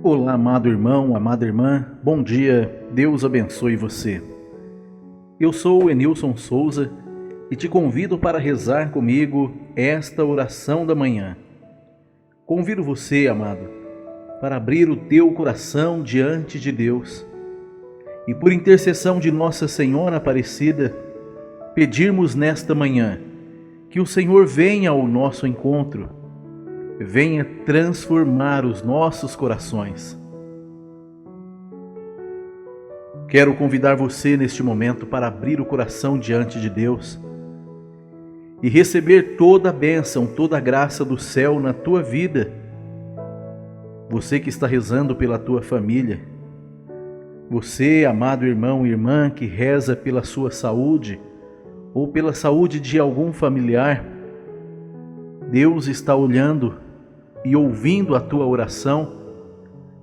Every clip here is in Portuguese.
Olá, amado irmão, amada irmã, bom dia, Deus abençoe você. Eu sou o Enilson Souza e te convido para rezar comigo esta oração da manhã. Convido você, amado, para abrir o teu coração diante de Deus e, por intercessão de Nossa Senhora Aparecida, pedirmos nesta manhã que o Senhor venha ao nosso encontro, venha transformar os nossos corações. Quero convidar você neste momento para abrir o coração diante de Deus e receber toda a bênção, toda a graça do céu na tua vida. Você que está rezando pela tua família, você, amado irmão e irmã, que reza pela sua saúde ou pela saúde de algum familiar, Deus está olhando e ouvindo a tua oração.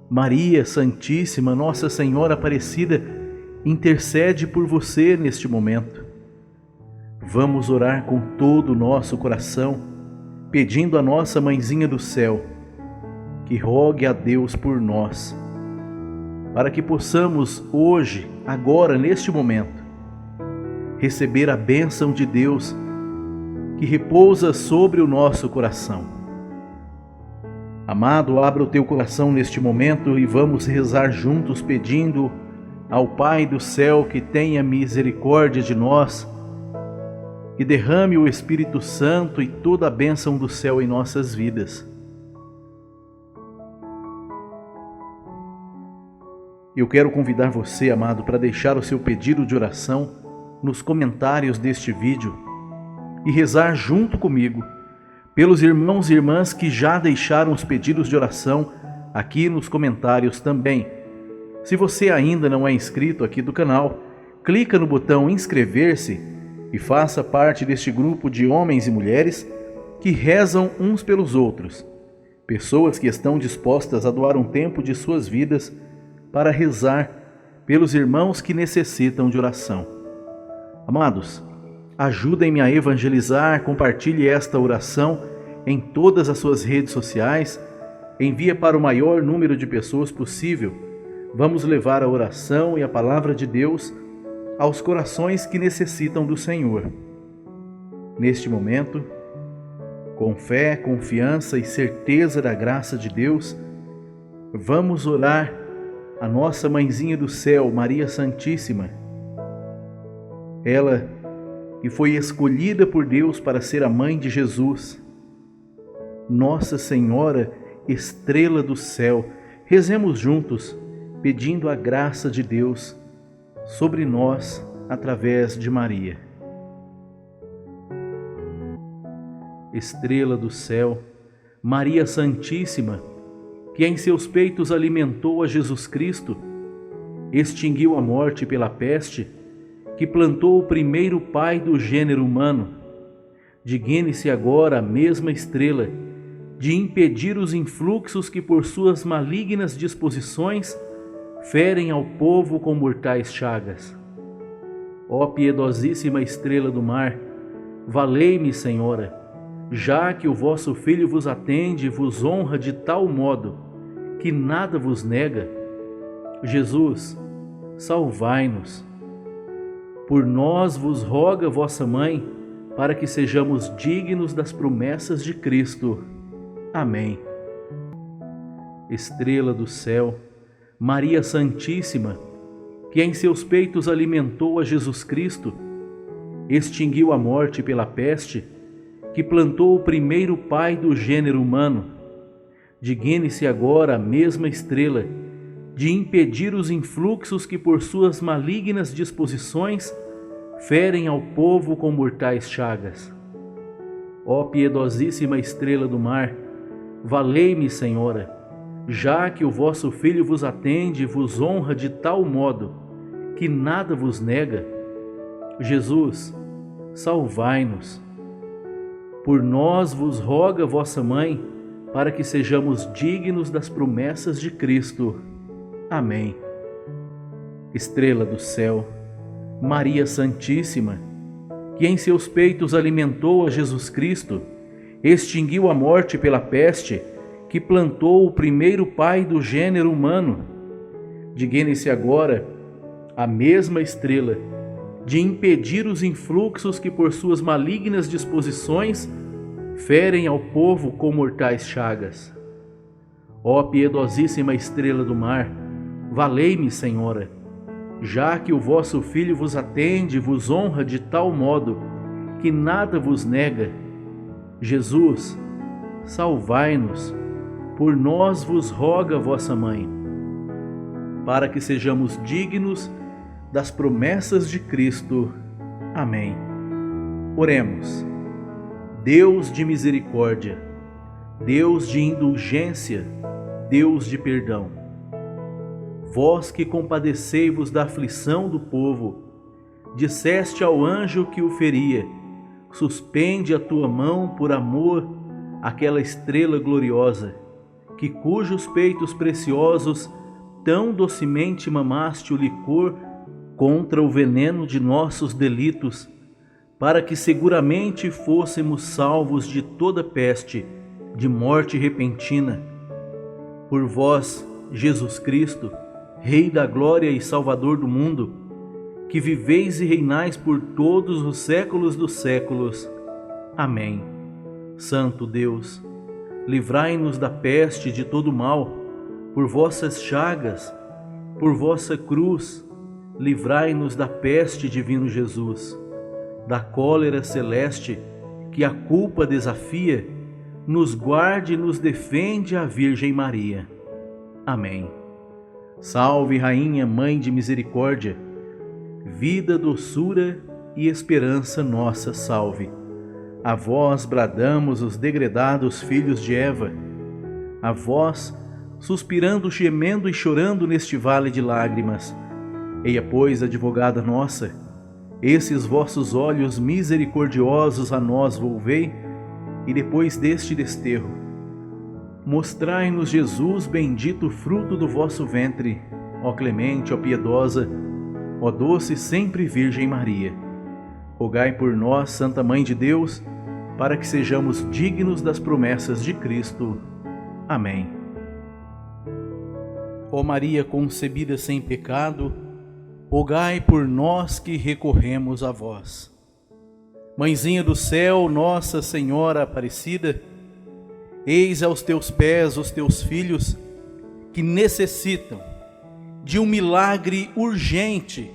Maria Santíssima, Nossa Senhora Aparecida, intercede por você neste momento. Vamos orar com todo o nosso coração, pedindo a nossa Mãezinha do Céu que rogue a Deus por nós, para que possamos hoje, agora, neste momento, receber a bênção de Deus que repousa sobre o nosso coração. Amado, abra o teu coração neste momento e vamos rezar juntos pedindo ao Pai do céu que tenha misericórdia de nós, que derrame o Espírito Santo e toda a bênção do céu em nossas vidas. Eu quero convidar você, amado, para deixar o seu pedido de oração nos comentários deste vídeo e rezar junto comigo pelos irmãos e irmãs que já deixaram os pedidos de oração aqui nos comentários também. Se você ainda não é inscrito aqui do canal, clica no botão inscrever-se e faça parte deste grupo de homens e mulheres que rezam uns pelos outros, pessoas que estão dispostas a doar um tempo de suas vidas para rezar pelos irmãos que necessitam de oração. Amados, ajudem-me a evangelizar, compartilhe esta oração em todas as suas redes sociais, envie para o maior número de pessoas possível. Vamos levar a oração e a palavra de Deus aos corações que necessitam do Senhor. Neste momento, com fé, confiança e certeza da graça de Deus, vamos orar a nossa Mãezinha do Céu, Maria Santíssima. Ela que foi escolhida por Deus para ser a mãe de Jesus. Nossa Senhora, estrela do céu, rezemos juntos, pedindo a graça de Deus sobre nós através de Maria. Estrela do céu, Maria Santíssima, que em seus peitos alimentou a Jesus Cristo, extinguiu a morte pela peste, que plantou o primeiro pai do gênero humano, digne-se agora a mesma estrela de impedir os influxos que por suas malignas disposições ferem ao povo com mortais chagas. Ó piedosíssima estrela do mar, valei-me, Senhora, já que o vosso Filho vos atende e vos honra de tal modo que nada vos nega. Jesus, salvai-nos. Por nós vos roga vossa Mãe, para que sejamos dignos das promessas de Cristo. Amém. Estrela do céu, Maria Santíssima, que em seus peitos alimentou a Jesus Cristo, extinguiu a morte pela peste, que plantou o primeiro pai do gênero humano, digne-se agora a mesma estrela de impedir os influxos que por suas malignas disposições ferem ao povo com mortais chagas. Ó piedosíssima estrela do mar, valei-me, Senhora, já que o vosso Filho vos atende e vos honra de tal modo que nada vos nega. Jesus, salvai-nos. Por nós vos roga vossa Mãe, para que sejamos dignos das promessas de Cristo. Amém. Estrela do céu, Maria Santíssima, que em seus peitos alimentou a Jesus Cristo, extinguiu a morte pela peste, que plantou o primeiro pai do gênero humano, digne-se agora a mesma estrela de impedir os influxos que por suas malignas disposições ferem ao povo com mortais chagas. Ó piedosíssima estrela do mar, valei-me, Senhora, já que o vosso Filho vos atende e vos honra de tal modo que nada vos nega. Jesus, salvai-nos, por nós vos roga vossa Mãe, para que sejamos dignos das promessas de Cristo. Amém. Oremos. Deus de misericórdia, Deus de indulgência, Deus de perdão, vós que compadecei-vos da aflição do povo, disseste ao anjo que o feria: suspende a tua mão por amor àquela estrela gloriosa, que cujos peitos preciosos tão docemente mamaste o licor contra o veneno de nossos delitos, para que seguramente fôssemos salvos de toda peste, de morte repentina. Por vós, Jesus Cristo, Rei da glória e Salvador do mundo, que viveis e reinais por todos os séculos dos séculos. Amém. Santo Deus, livrai-nos da peste e de todo mal, por vossas chagas, por vossa cruz, livrai-nos da peste, divino Jesus, da cólera celeste que a culpa desafia, nos guarde e nos defende a Virgem Maria. Amém. Salve, Rainha, Mãe de Misericórdia, vida, doçura e esperança nossa, salve. A vós bradamos os degredados filhos de Eva, a vós, suspirando, gemendo e chorando neste vale de lágrimas. Eia, pois, advogada nossa, esses vossos olhos misericordiosos a nós volvei, e depois deste desterro, mostrai-nos Jesus, bendito fruto do vosso ventre, ó clemente, ó piedosa, ó doce sempre Virgem Maria. Rogai por nós, Santa Mãe de Deus, para que sejamos dignos das promessas de Cristo. Amém. Ó Maria concebida sem pecado, rogai por nós que recorremos a vós. Mãezinha do céu, Nossa Senhora Aparecida, eis aos teus pés os teus filhos que necessitam de um milagre urgente.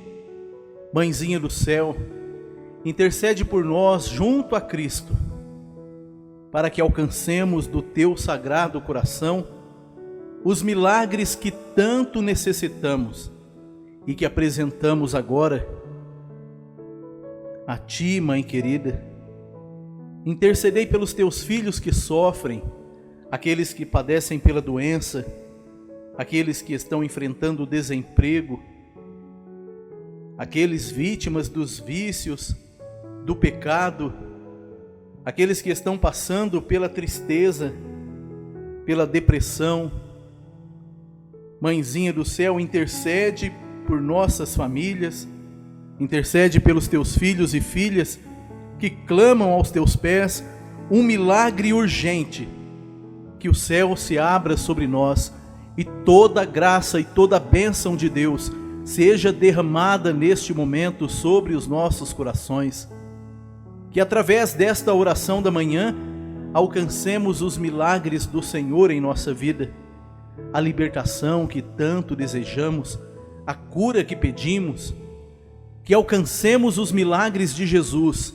Mãezinha do céu, intercede por nós junto a Cristo, para que alcancemos do teu sagrado coração os milagres que tanto necessitamos e que apresentamos agora a ti, Mãe querida. Intercedei pelos teus filhos que sofrem, aqueles que padecem pela doença, aqueles que estão enfrentando o desemprego, aqueles vítimas dos vícios, do pecado, aqueles que estão passando pela tristeza, pela depressão. Mãezinha do céu, intercede por nossas famílias, intercede pelos teus filhos e filhas que clamam aos teus pés um milagre urgente, que o céu se abra sobre nós e toda a graça e toda a bênção de Deus seja derramada neste momento sobre os nossos corações, que através desta oração da manhã alcancemos os milagres do Senhor em nossa vida, a libertação que tanto desejamos, a cura que pedimos, que alcancemos os milagres de Jesus,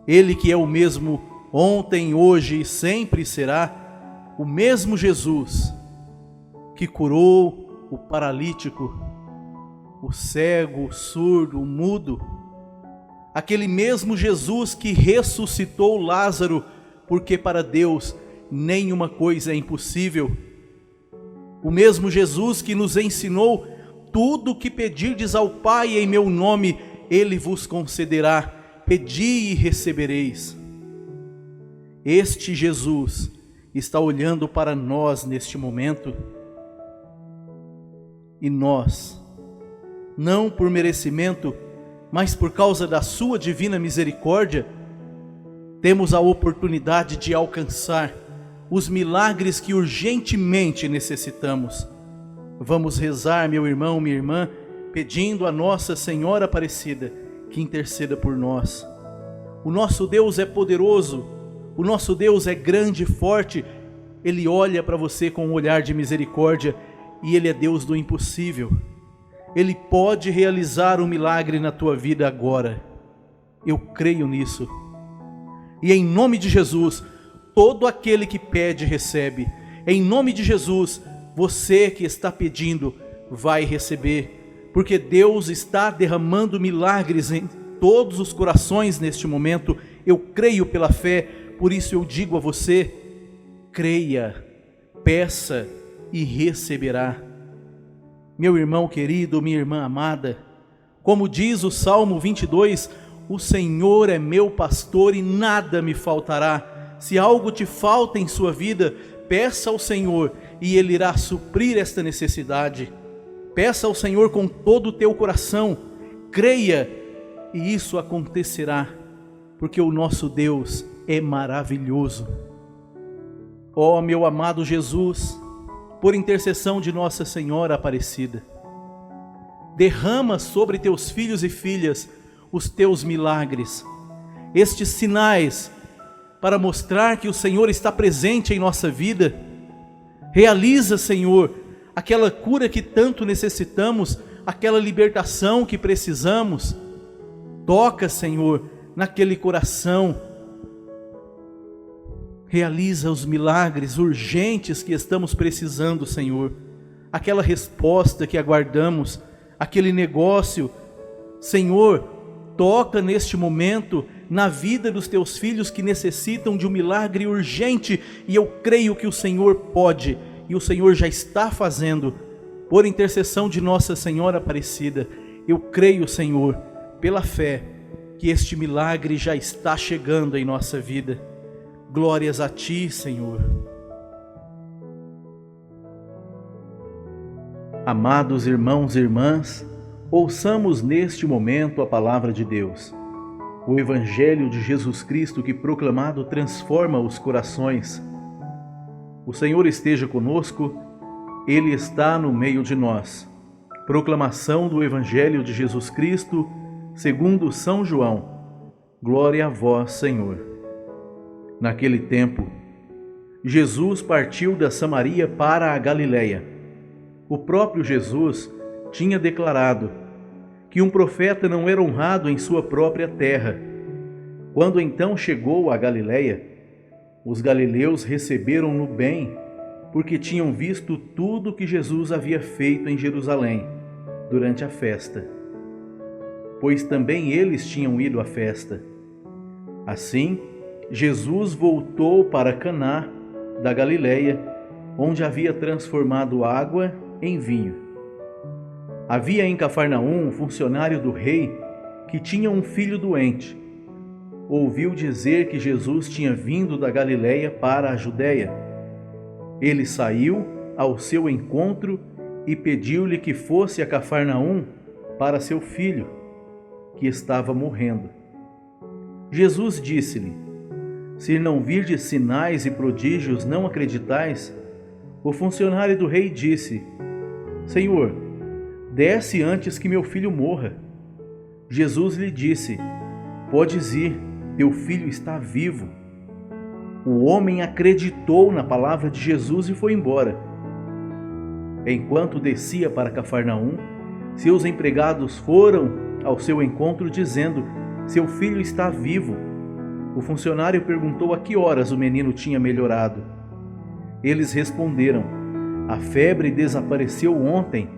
Ele que é o mesmo ontem, hoje e sempre será, o mesmo Jesus que curou o paralítico, o cego, o surdo, o mudo, aquele mesmo Jesus que ressuscitou Lázaro, porque para Deus nenhuma coisa é impossível, o mesmo Jesus que nos ensinou: tudo o que pedirdes ao Pai em meu nome, Ele vos concederá, pedi e recebereis. Este Jesus está olhando para nós neste momento, e nós, não por merecimento, mas por causa da sua divina misericórdia, temos a oportunidade de alcançar os milagres que urgentemente necessitamos. Vamos rezar, meu irmão, minha irmã, pedindo a Nossa Senhora Aparecida que interceda por nós. O nosso Deus é poderoso, o nosso Deus é grande e forte. Ele olha para você com um olhar de misericórdia e Ele é Deus do impossível. Ele pode realizar um milagre na tua vida agora. Eu creio nisso. E em nome de Jesus, todo aquele que pede, recebe. Em nome de Jesus, você que está pedindo, vai receber. Porque Deus está derramando milagres em todos os corações neste momento. Eu creio pela fé, por isso eu digo a você, creia, peça e receberá. Meu irmão querido, minha irmã amada, como diz o Salmo 22, o Senhor é meu pastor e nada me faltará. Se algo te falta em sua vida, peça ao Senhor e Ele irá suprir esta necessidade. Peça ao Senhor com todo o teu coração, creia e isso acontecerá, porque o nosso Deus é maravilhoso. Ó meu amado Jesus, por intercessão de Nossa Senhora Aparecida, derrama sobre teus filhos e filhas os teus milagres, estes sinais para mostrar que o Senhor está presente em nossa vida. Realiza, Senhor, aquela cura que tanto necessitamos, aquela libertação que precisamos. Toca, Senhor, naquele coração. Realiza os milagres urgentes que estamos precisando, Senhor. Aquela resposta que aguardamos, aquele negócio. Senhor, toca neste momento na vida dos teus filhos que necessitam de um milagre urgente, e eu creio que o Senhor pode, e o Senhor já está fazendo, por intercessão de Nossa Senhora Aparecida. Eu creio, Senhor, pela fé, que este milagre já está chegando em nossa vida. Glórias a Ti, Senhor. Amados irmãos e irmãs, ouçamos neste momento a palavra de Deus. O Evangelho de Jesus Cristo que proclamado transforma os corações. O Senhor esteja conosco, Ele está no meio de nós. Proclamação do Evangelho de Jesus Cristo, segundo São João. Glória a vós, Senhor. Naquele tempo, Jesus partiu da Samaria para a Galiléia. O próprio Jesus tinha declarado que um profeta não era honrado em sua própria terra. Quando então chegou a Galiléia, os galileus receberam-no bem, porque tinham visto tudo que Jesus havia feito em Jerusalém durante a festa, pois também eles tinham ido à festa. Assim, Jesus voltou para Caná da Galiléia, onde havia transformado água em vinho. Havia em Cafarnaum um funcionário do rei que tinha um filho doente. Ouviu dizer que Jesus tinha vindo da Galiléia para a Judéia. Ele saiu ao seu encontro e pediu-lhe que fosse a Cafarnaum para seu filho, que estava morrendo. Jesus disse-lhe: Se não virdes sinais e prodígios, não acreditais? O funcionário do rei disse: Senhor, desce antes que meu filho morra. Jesus lhe disse: Podes ir, teu filho está vivo. O homem acreditou na palavra de Jesus e foi embora. Enquanto descia para Cafarnaum, seus empregados foram ao seu encontro dizendo: Seu filho está vivo. O funcionário perguntou a que horas o menino tinha melhorado. Eles responderam: A febre desapareceu ontem,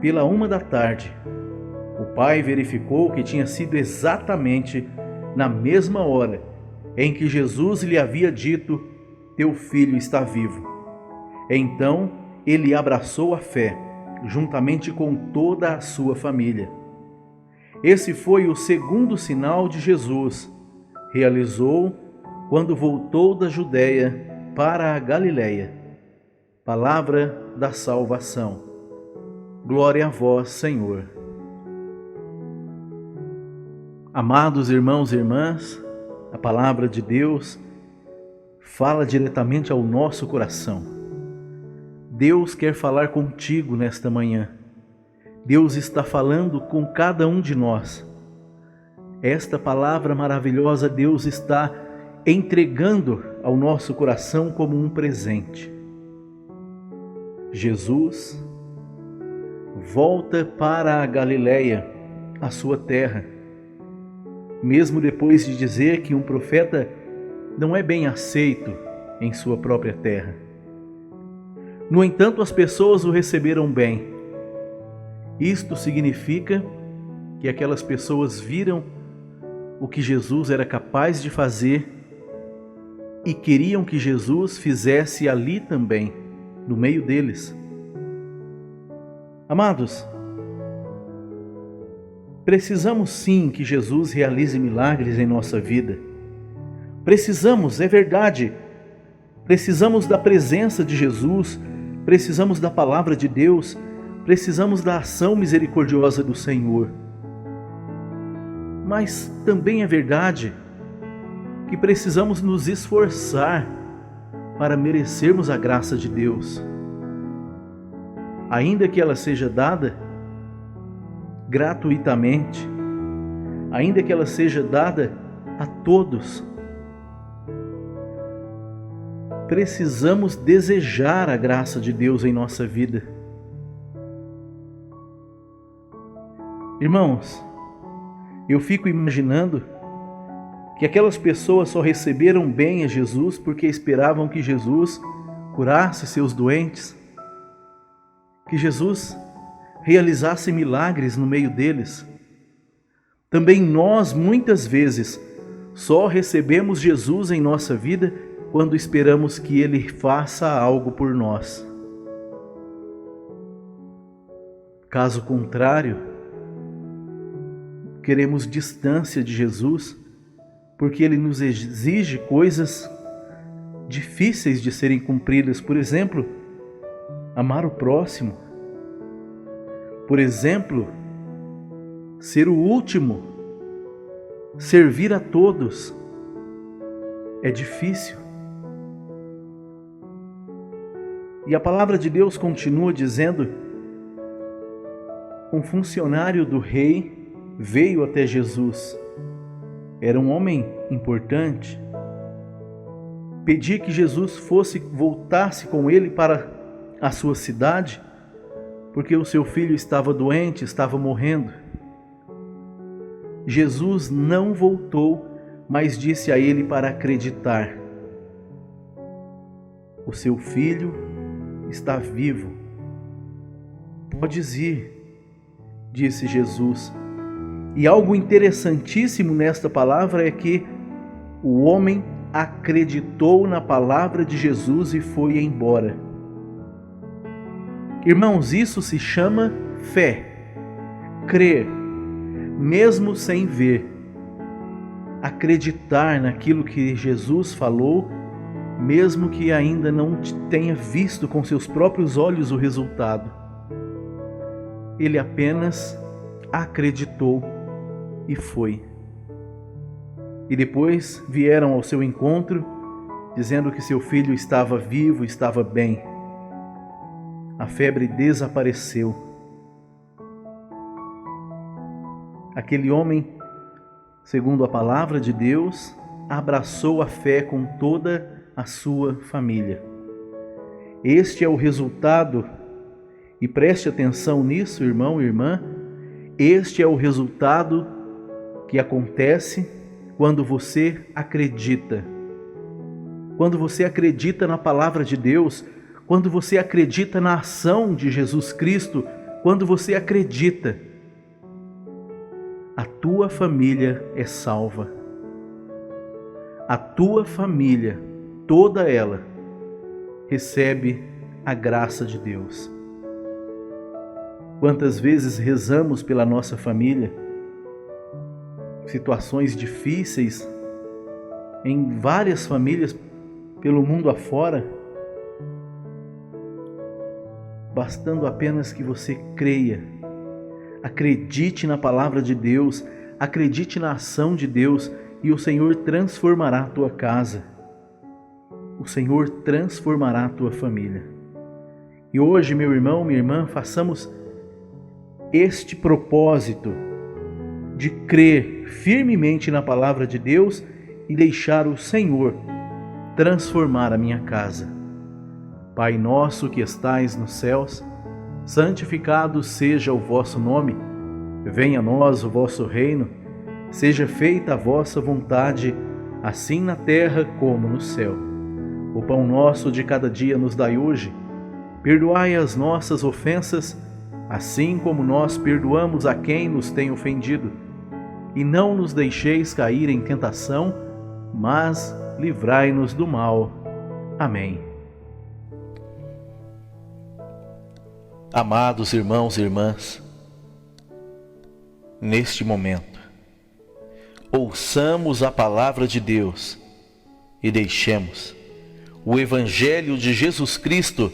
pela 13h. O pai verificou que tinha sido exatamente na mesma hora em que Jesus lhe havia dito: Teu filho está vivo. Então ele abraçou a fé, juntamente com toda a sua família. Esse foi o segundo sinal de Jesus. Realizou quando voltou da Judéia para a Galiléia. Palavra da salvação. Glória a vós, Senhor. Amados irmãos e irmãs, a palavra de Deus fala diretamente ao nosso coração. Deus quer falar contigo nesta manhã. Deus está falando com cada um de nós. Esta palavra maravilhosa Deus está entregando ao nosso coração como um presente. Jesus volta para a Galileia, a sua terra, mesmo depois de dizer que um profeta não é bem aceito em sua própria terra. No entanto, as pessoas o receberam bem. Isto significa que aquelas pessoas viram o que Jesus era capaz de fazer e queriam que Jesus fizesse ali também, no meio deles. Amados, precisamos sim que Jesus realize milagres em nossa vida. Precisamos, é verdade, precisamos da presença de Jesus, precisamos da palavra de Deus, precisamos da ação misericordiosa do Senhor. Mas também é verdade que precisamos nos esforçar para merecermos a graça de Deus. Ainda que ela seja dada gratuitamente, ainda que ela seja dada a todos, precisamos desejar a graça de Deus em nossa vida. Irmãos, eu fico imaginando que aquelas pessoas só receberam bem a Jesus porque esperavam que Jesus curasse seus doentes, que Jesus realizasse milagres no meio deles. Também nós, muitas vezes, só recebemos Jesus em nossa vida quando esperamos que Ele faça algo por nós. Caso contrário, queremos distância de Jesus porque Ele nos exige coisas difíceis de serem cumpridas. Por exemplo, amar o próximo. Por exemplo, ser o último. Servir a todos. É difícil. E a palavra de Deus continua dizendo: um funcionário do rei veio até Jesus. Era um homem importante. Pedia que Jesus voltasse com ele para a sua cidade, porque o seu filho estava doente, estava morrendo. Jesus não voltou, mas disse a ele para acreditar: o seu filho está vivo. Podes ir, disse Jesus. E algo interessantíssimo nesta palavra é que o homem acreditou na palavra de Jesus e foi embora. Irmãos, isso se chama fé, crer, mesmo sem ver, acreditar naquilo que Jesus falou, mesmo que ainda não tenha visto com seus próprios olhos o resultado. Ele apenas acreditou e foi. E depois vieram ao seu encontro, dizendo que seu filho estava vivo, estava bem. A febre desapareceu. Aquele homem, segundo a palavra de Deus, abraçou a fé com toda a sua família. Este é o resultado, e preste atenção nisso, irmão e irmã, este é o resultado que acontece quando você acredita. Quando você acredita na palavra de Deus, quando você acredita na ação de Jesus Cristo, quando você acredita, a tua família é salva. A tua família, toda ela, recebe a graça de Deus. Quantas vezes rezamos pela nossa família, situações difíceis em várias famílias pelo mundo afora, bastando apenas que você creia, acredite na palavra de Deus, acredite na ação de Deus e o Senhor transformará a tua casa. o Senhor transformará a tua família. E hoje, meu irmão, minha irmã, façamos este propósito de crer firmemente na palavra de Deus e deixar o Senhor transformar a minha casa. Pai nosso que estais nos céus, santificado seja o vosso nome. Venha a nós o vosso reino. Seja feita a vossa vontade, assim na terra como no céu. O pão nosso de cada dia nos dai hoje. Perdoai as nossas ofensas, assim como nós perdoamos a quem nos tem ofendido. E não nos deixeis cair em tentação, mas livrai-nos do mal. Amém. Amados irmãos e irmãs, neste momento, ouçamos a palavra de Deus e deixemos o Evangelho de Jesus Cristo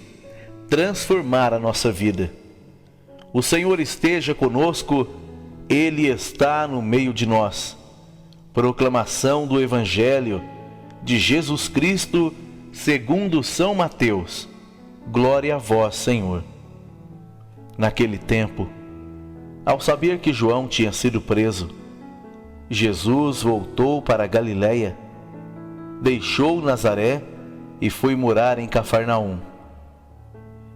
transformar a nossa vida. O Senhor esteja conosco, Ele está no meio de nós. Proclamação do Evangelho de Jesus Cristo segundo São Mateus. Glória a vós, Senhor. Naquele tempo, ao saber que João tinha sido preso, Jesus voltou para a Galiléia, deixou Nazaré e foi morar em Cafarnaum,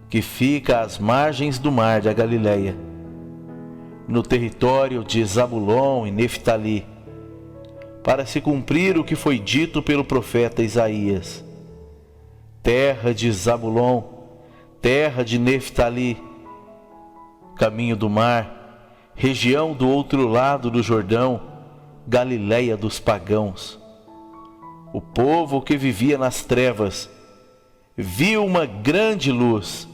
que fica às margens do mar da Galiléia, no território de Zabulon e Neftali, para se cumprir o que foi dito pelo profeta Isaías: terra de Zabulon, terra de Neftali, caminho do mar, região do outro lado do Jordão, Galiléia dos pagãos. O povo que vivia nas trevas viu uma grande luz,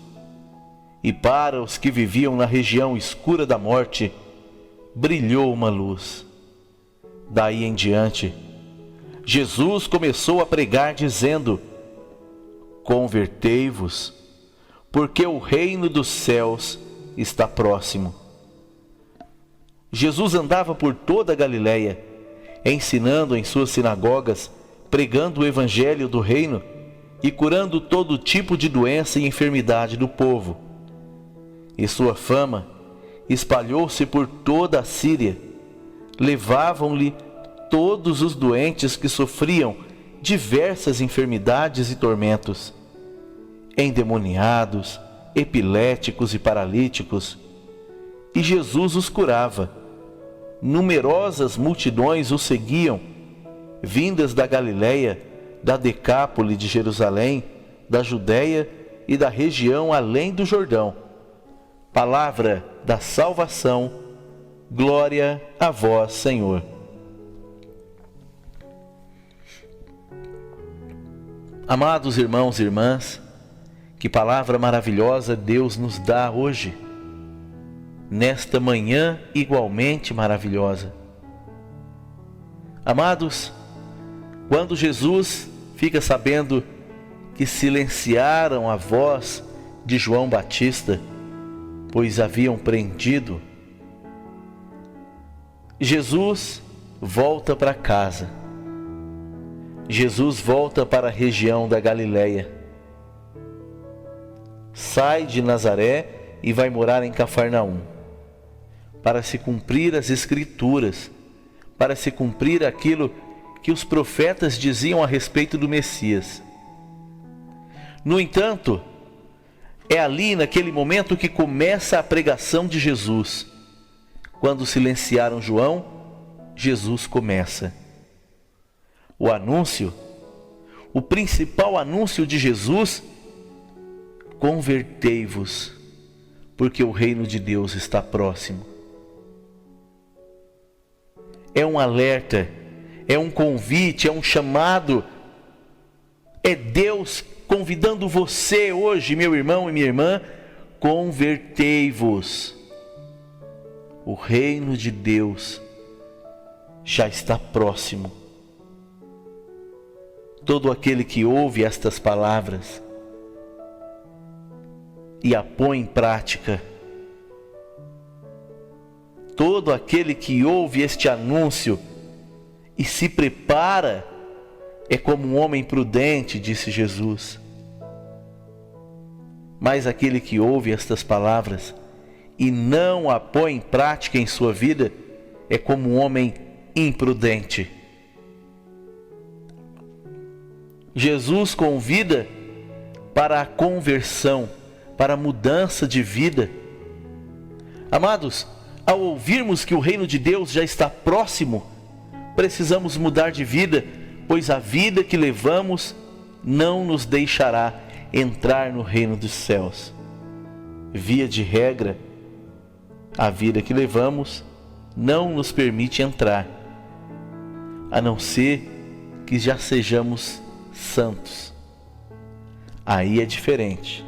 e para os que viviam na região escura da morte, brilhou uma luz. Daí em diante, Jesus começou a pregar dizendo: convertei-vos, porque o reino dos céus está próximo. Jesus andava por toda a Galiléia, ensinando em suas sinagogas, pregando o evangelho do reino e curando todo tipo de doença e enfermidade do povo. E sua fama espalhou-se por toda a Síria. Levavam-lhe todos os doentes que sofriam diversas enfermidades e tormentos, endemoniados, epiléticos e paralíticos, e Jesus os curava. Numerosas multidões o seguiam, vindas da Galiléia, da Decápole de Jerusalém, da Judéia e da região além do Jordão. Palavra da salvação, glória a vós, Senhor. Amados irmãos e irmãs, que palavra maravilhosa Deus nos dá hoje, nesta manhã igualmente maravilhosa. Amados, quando Jesus fica sabendo que silenciaram a voz de João Batista, pois haviam prendido, Jesus volta para casa. Jesus volta para a região da Galiléia. Sai de Nazaré e vai morar em Cafarnaum, para se cumprir as Escrituras, para se cumprir aquilo que os profetas diziam a respeito do Messias. No entanto, é ali naquele momento que começa a pregação de Jesus. Quando silenciaram João, Jesus começa. O anúncio, o principal anúncio de Jesus: convertei-vos, porque o reino de Deus está próximo. É um alerta, é um convite, é um chamado. É Deus convidando você hoje, meu irmão e minha irmã: convertei-vos. O reino de Deus já está próximo. Todo aquele que ouve estas palavras e a põe em prática, todo aquele que ouve este anúncio e se prepara é como um homem prudente, disse Jesus. Mas aquele que ouve estas palavras e não a põe em prática em sua vida é como um homem imprudente. Jesus convida para a conversão, para a mudança de vida. Amados, ao ouvirmos que o reino de Deus já está próximo, precisamos mudar de vida, pois a vida que levamos não nos deixará entrar no reino dos céus. Via de regra, a vida que levamos não nos permite entrar, a não ser que já sejamos santos. Aí é diferente.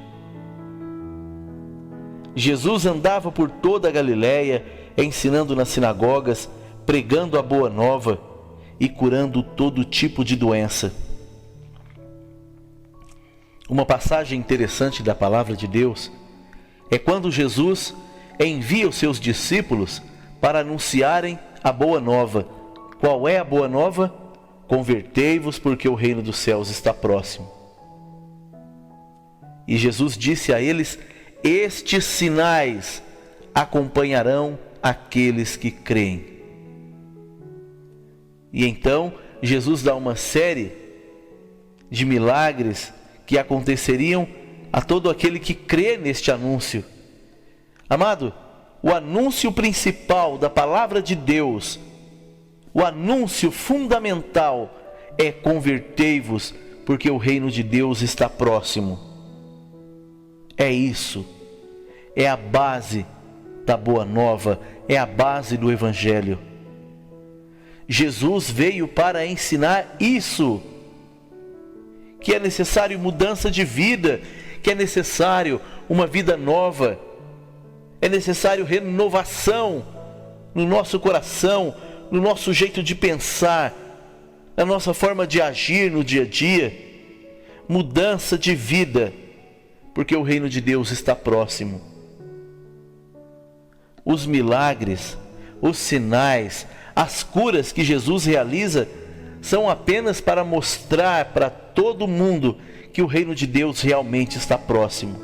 Jesus andava por toda a Galileia, ensinando nas sinagogas, pregando a boa nova e curando todo tipo de doença. Uma passagem interessante da palavra de Deus é quando Jesus envia os seus discípulos para anunciarem a boa nova. Qual é a boa nova? Convertei-vos, porque o reino dos céus está próximo. E Jesus disse a eles: estes sinais acompanharão aqueles que creem. E então Jesus dá uma série de milagres que aconteceriam a todo aquele que crê neste anúncio. Amado, o anúncio principal da palavra de Deus, o anúncio fundamental é: convertei-vos, porque o reino de Deus está próximo. É isso, é a base da boa nova, é a base do evangelho. Jesus veio para ensinar isso, que é necessário mudança de vida, que é necessário uma vida nova, é necessário renovação no nosso coração, no nosso jeito de pensar, na nossa forma de agir no dia a dia, mudança de vida, porque o reino de Deus está próximo. Os milagres, os sinais, as curas que Jesus realiza são apenas para mostrar para todo mundo que o reino de Deus realmente está próximo.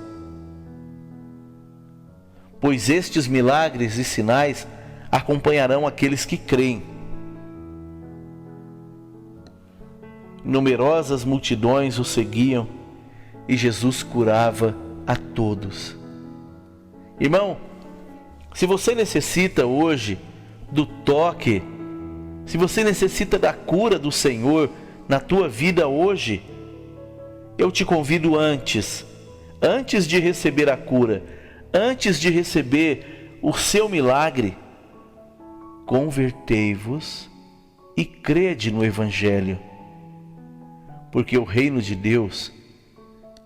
Pois estes milagres e sinais acompanharão aqueles que creem. Numerosas multidões o seguiam e Jesus curava a todos. Irmão, se você necessita hoje do toque, se você necessita da cura do Senhor na tua vida hoje, eu te convido antes de receber a cura, antes de receber o seu milagre, convertei-vos e crede no Evangelho, porque o reino de Deus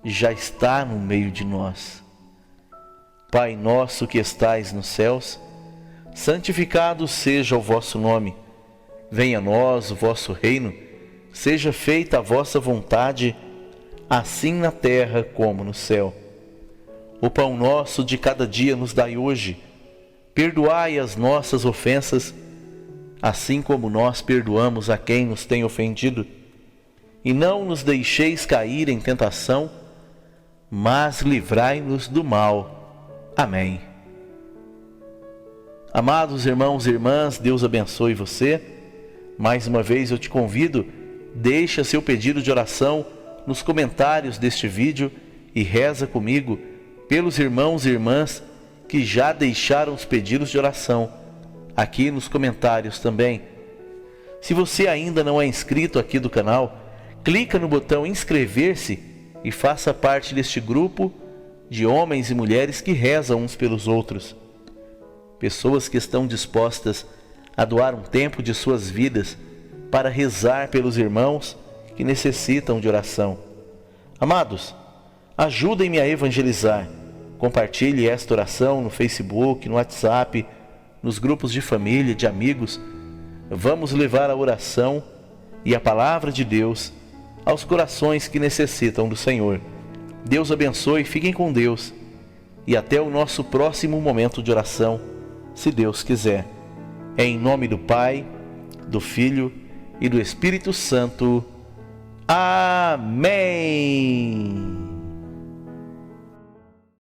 já está no meio de nós. Pai nosso que estais nos céus, santificado seja o vosso nome. Venha a nós o vosso reino, seja feita a vossa vontade, assim na terra como no céu. O pão nosso de cada dia nos dai hoje. Perdoai as nossas ofensas, assim como nós perdoamos a quem nos tem ofendido. E não nos deixeis cair em tentação, mas livrai-nos do mal. Amém. Amados irmãos e irmãs, Deus abençoe você. Mais uma vez eu te convido, deixa seu pedido de oração nos comentários deste vídeo e reza comigo pelos irmãos e irmãs que já deixaram os pedidos de oração aqui nos comentários também. Se você ainda não é inscrito aqui do canal, clica no botão inscrever-se e faça parte deste grupo de homens e mulheres que rezam uns pelos outros. Pessoas que estão dispostas a doar um tempo de suas vidas para rezar pelos irmãos que necessitam de oração. Amados, ajudem-me a evangelizar. Compartilhe esta oração no Facebook, no WhatsApp, nos grupos de família, de amigos. Vamos levar a oração e a palavra de Deus aos corações que necessitam do Senhor. Deus abençoe, fiquem com Deus e até o nosso próximo momento de oração, se Deus quiser. Em nome do Pai, do Filho e do Espírito Santo. Amém.